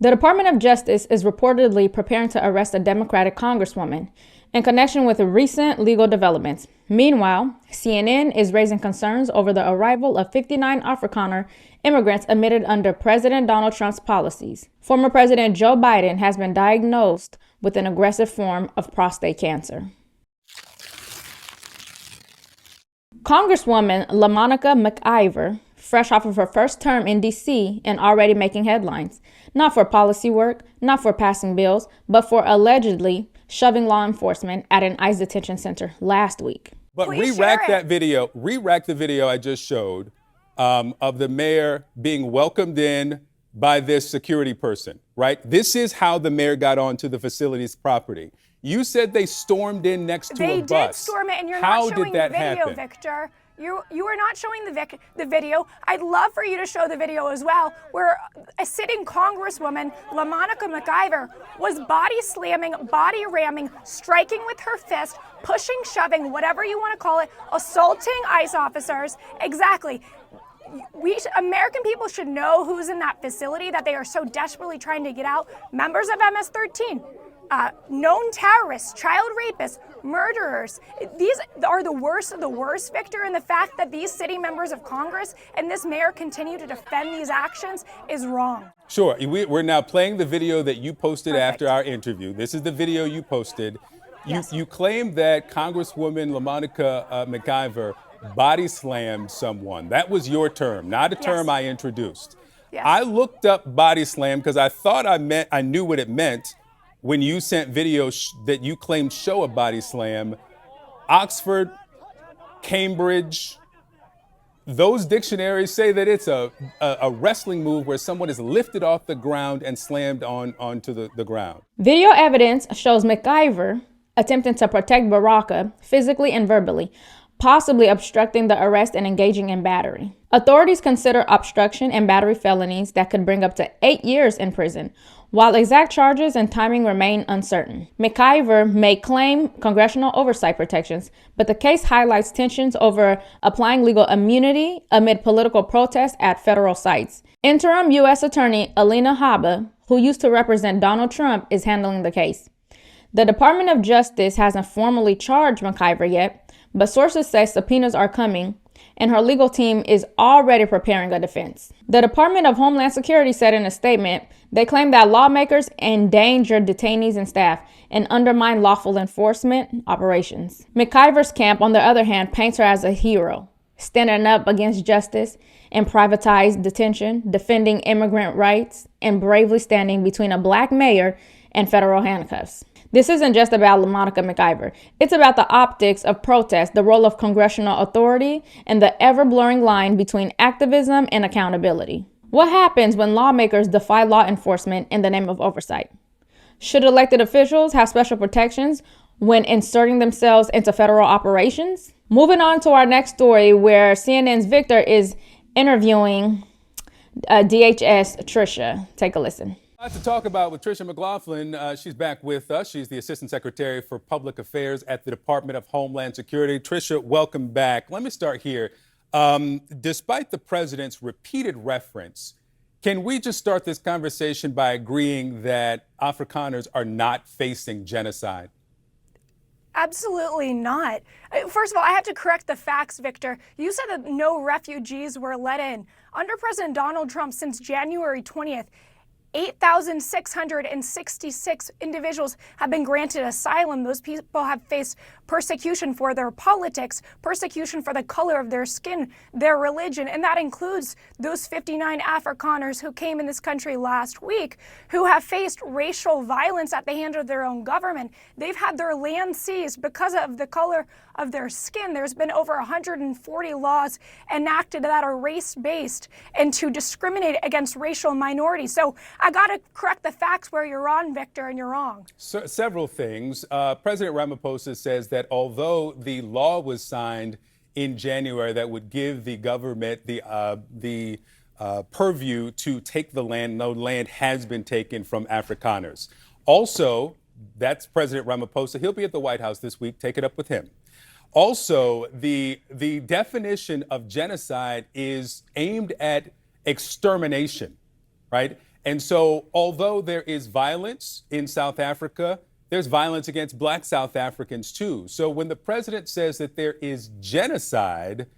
The Department of Justice is reportedly preparing to arrest a Democratic Congresswoman in connection with recent legal developments. Meanwhile, CNN is raising concerns over the arrival of 59 Afrikaner immigrants admitted under President Donald Trump's policies. Former President Joe Biden has been diagnosed with an aggressive form of prostate cancer. Congresswoman LaMonica McIver, fresh off of her first term in D.C. and already making headlines, not for policy work, not for passing bills, but for allegedly shoving law enforcement at an ICE detention center last week. But re-rack the video I just showed of the mayor being welcomed in by this security person, right? This is how the mayor got onto the facility's property. You said they stormed in next to a bus. They did storm it, and you're not showing the video, Victor. You are not showing the video. I'd love for you to show the video as well, where a sitting Congresswoman, LaMonica McIver, was body slamming, body ramming, striking with her fist, pushing, shoving, whatever you want to call it, assaulting ICE officers. Exactly. American people should know who's in that facility that they are so desperately trying to get out. Members of MS-13. Known terrorists, child rapists, murderers. These are the worst of the worst, Victor, and the fact that these sitting members of Congress and this mayor continue to defend these actions is wrong. Sure. We're now playing the video that you posted after our interview. This is the video you posted. You claim that Congresswoman LaMonica McIver body slammed someone. That was your term, not a term I introduced. Yes. I looked up body slam because I thought I knew what it meant when you sent videos that you claimed show a body slam. Oxford, Cambridge, those dictionaries say that it's a wrestling move where someone is lifted off the ground and slammed onto the ground. Video evidence shows McIver attempting to protect Baraka physically and verbally, possibly obstructing the arrest and engaging in battery. Authorities consider obstruction and battery felonies that could bring up to 8 years in prison, while exact charges and timing remain uncertain. McIver may claim congressional oversight protections, but the case highlights tensions over applying legal immunity amid political protests at federal sites. Interim U.S. Attorney Alina Habba, who used to represent Donald Trump, is handling the case. The Department of Justice hasn't formally charged McIver yet, but sources say subpoenas are coming, and her legal team is already preparing a defense. The Department of Homeland Security said in a statement, they claim that lawmakers endanger detainees and staff and undermine lawful enforcement operations. McIver's camp, on the other hand, paints her as a hero, standing up against justice and privatized detention, defending immigrant rights, and bravely standing between a black mayor and federal handcuffs. This isn't just about LaMonica McIver. It's about the optics of protest, the role of congressional authority, and the ever-blurring line between activism and accountability. What happens when lawmakers defy law enforcement in the name of oversight? Should elected officials have special protections when inserting themselves into federal operations? Moving on to our next story, where CNN's Victor is interviewing DHS Tricia. Take a listen. A lot to talk about with Tricia McLaughlin. She's back with us. She's the Assistant Secretary for Public Affairs at the Department of Homeland Security. Tricia, welcome back. Let me start here. Despite the president's repeated reference, can we just start this conversation by agreeing that Afrikaners are not facing genocide? Absolutely not. First of all, I have to correct the facts, Victor. You said that no refugees were let in. Under President Donald Trump, since January 20th, 8,666 individuals have been granted asylum. Those people have faced persecution for their politics, persecution for the color of their skin, their religion, and that includes those 59 Afrikaners who came in this country last week who have faced racial violence at the hand of their own government. They've had their land seized because of the color of their skin. There's been over 140 laws enacted that are race-based and to discriminate against racial minorities. So I got to correct the facts where you're wrong, Victor, and you're wrong. So, several things. President Ramaphosa says that although the law was signed in January that would give the government the purview to take the land, no land has been taken from Afrikaners. Also, that's President Ramaphosa. He'll be at the White House this week. Take it up with him. Also, the definition of genocide is aimed at extermination, right? And so although there is violence in South Africa, there's violence against Black South Africans too. So when the president says that there is genocide,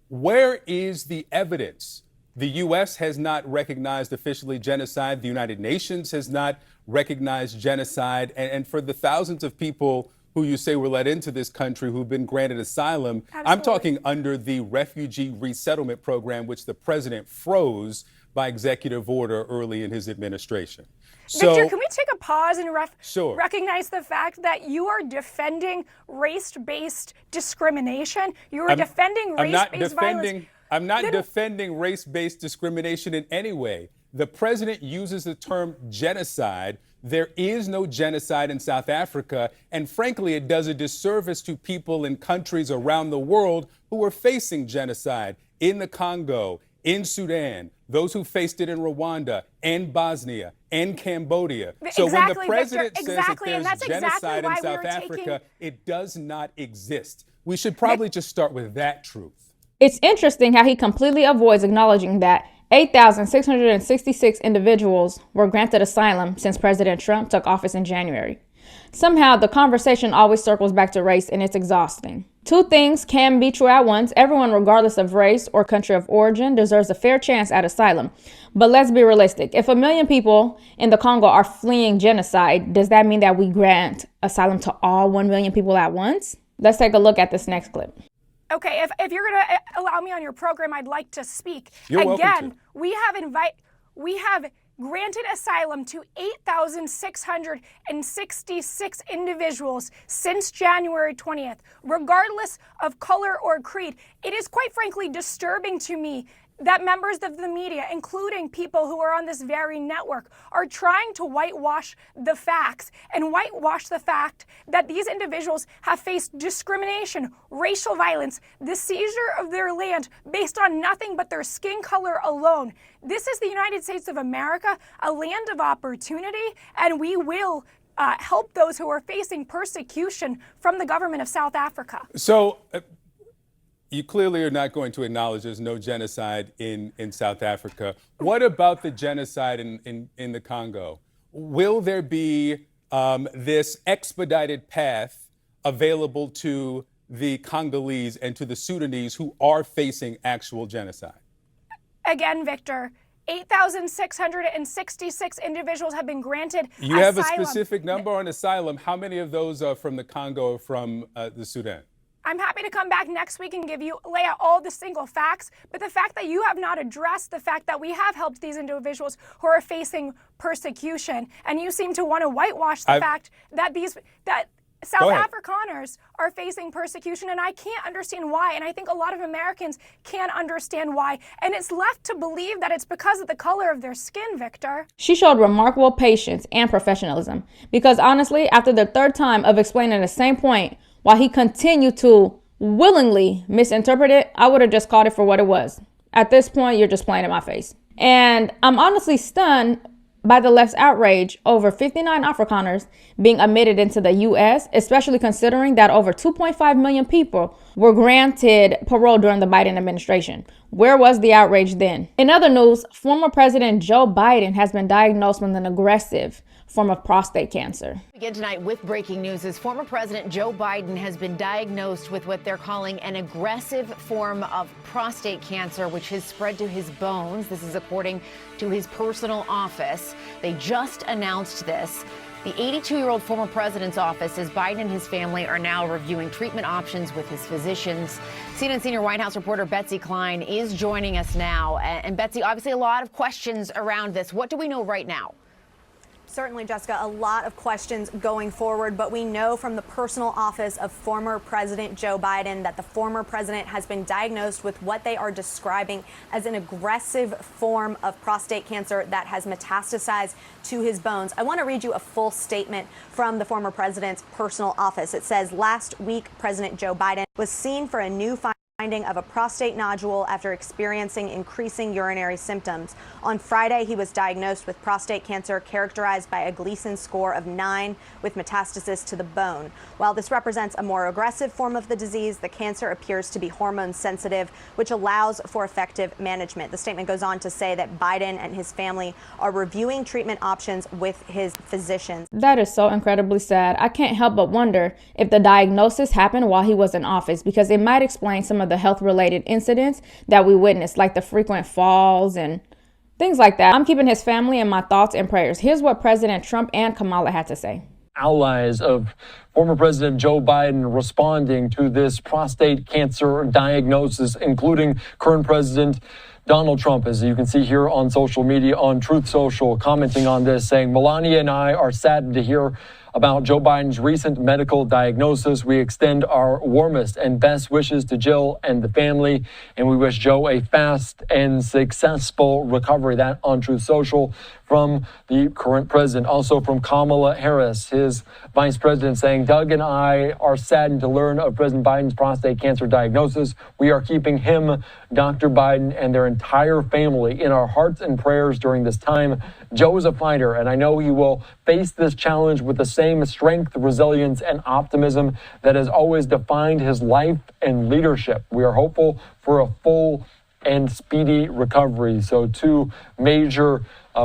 where is the evidence? The U.S. has not recognized officially genocide. The United Nations has not recognized genocide. And for the thousands of people who you say were let into this country who've been granted asylum, Absolutely. I'm talking under the Refugee Resettlement Program, which the president froze by executive order early in his administration. Victor, can we take a pause and Sure. recognize the fact that you are defending race-based discrimination? You are defending race-based violence. I'm not defending race-based discrimination in any way. The president uses the term genocide. There is no genocide in South Africa. And frankly, it does a disservice to people in countries around the world who are facing genocide in the Congo, in Sudan, those who faced it in Rwanda and Bosnia and Cambodia. So when the president says that there's genocide in South Africa, it does not exist. We should probably just start with that truth. It's interesting how he completely avoids acknowledging that 8,666 individuals were granted asylum since President Trump took office in January. Somehow, the conversation always circles back to race, and it's exhausting. Two things can be true at once. Everyone, regardless of race or country of origin, deserves a fair chance at asylum. But let's be realistic. If 1 million people in the Congo are fleeing genocide, does that mean that we grant asylum to all 1 million people at once? Let's take a look at this next clip. Okay, if you're going to allow me on your program, I'd like to speak. You're welcome Again, to. we have granted asylum to 8,666 individuals since January 20th, regardless of color or creed. It is quite frankly disturbing to me that members of the media, including people who are on this very network, are trying to whitewash the facts and whitewash the fact that these individuals have faced discrimination, racial violence, the seizure of their land based on nothing but their skin color alone. This is the United States of America, a land of opportunity, and we will help those who are facing persecution from the government of South Africa. So you clearly are not going to acknowledge there's no genocide in South Africa. What about the genocide in the Congo? Will there be this expedited path available to the Congolese and to the Sudanese who are facing actual genocide? Again, Victor, 8,666 individuals have been granted asylum. You have a specific number on asylum. How many of those are from the Congo or from the Sudan? I'm happy to come back next week and lay out all the single facts, but the fact that you have not addressed the fact that we have helped these individuals who are facing persecution, and you seem to want to whitewash the fact that South Afrikaners are facing persecution, and I can't understand why, and I think a lot of Americans can't understand why, and it's left to believe that it's because of the color of their skin, Victor. She showed remarkable patience and professionalism, because honestly, after the third time of explaining the same point, while he continued to willingly misinterpret it, I would have just called it for what it was. At this point, you're just playing in my face. And I'm honestly stunned by the left's outrage over 59 Afrikaners being admitted into the U.S., especially considering that over 2.5 million people were granted parole during the Biden administration. Where was the outrage then? In other news, former President Joe Biden has been diagnosed with an aggressive form of prostate cancer. We begin tonight with breaking news as former President Joe Biden has been diagnosed with what they're calling an aggressive form of prostate cancer, which has spread to his bones. This is according to his personal office. They just announced this. The 82-year-old former president's office says Biden and his family are now reviewing treatment options with his physicians. CNN senior White House reporter Betsy Klein is joining us now. And Betsy, obviously a lot of questions around this. What do we know right now? Certainly, Jessica, a lot of questions going forward, but we know from the personal office of former President Joe Biden that the former president has been diagnosed with what they are describing as an aggressive form of prostate cancer that has metastasized to his bones. I want to read you a full statement from the former president's personal office. It says, last week, President Joe Biden was seen for a new finding of a prostate nodule after experiencing increasing urinary symptoms. On Friday, he was diagnosed with prostate cancer characterized by a Gleason score of 9 with metastasis to the bone. While this represents a more aggressive form of the disease, the cancer appears to be hormone sensitive, which allows for effective management. The statement goes on to say that Biden and his family are reviewing treatment options with his physicians. That is so incredibly sad. I can't help but wonder if the diagnosis happened while he was in office, because it might explain some of the health-related incidents that we witnessed, like the frequent falls and things like that. I'm keeping his family in my thoughts and prayers. Here's what President Trump and Kamala had to say. Allies of former President Joe Biden responding to this prostate cancer diagnosis, including current President Donald Trump, as you can see here on social media, on Truth Social, commenting on this, saying, Melania and I are saddened to hear about Joe Biden's recent medical diagnosis. We extend our warmest and best wishes to Jill and the family, and we wish Joe a fast and successful recovery. That on Truth Social from the current president. Also from Kamala Harris, his vice president, saying, Doug and I are saddened to learn of President Biden's prostate cancer diagnosis. We are keeping him, Dr. Biden, and their entire family in our hearts and prayers during this time. Joe is a fighter, and I know he will face this challenge with the same strength, resilience, and optimism that has always defined his life and leadership. We are hopeful for a full and speedy recovery. So two major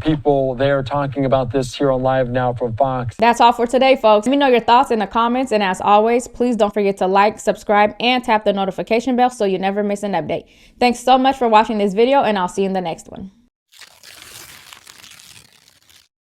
people there talking about this here on Live Now from Fox. That's all for today, folks. Let me know your thoughts in the comments. And as always, please don't forget to like, subscribe, and tap the notification bell so you never miss an update. Thanks so much for watching this video, and I'll see you in the next one.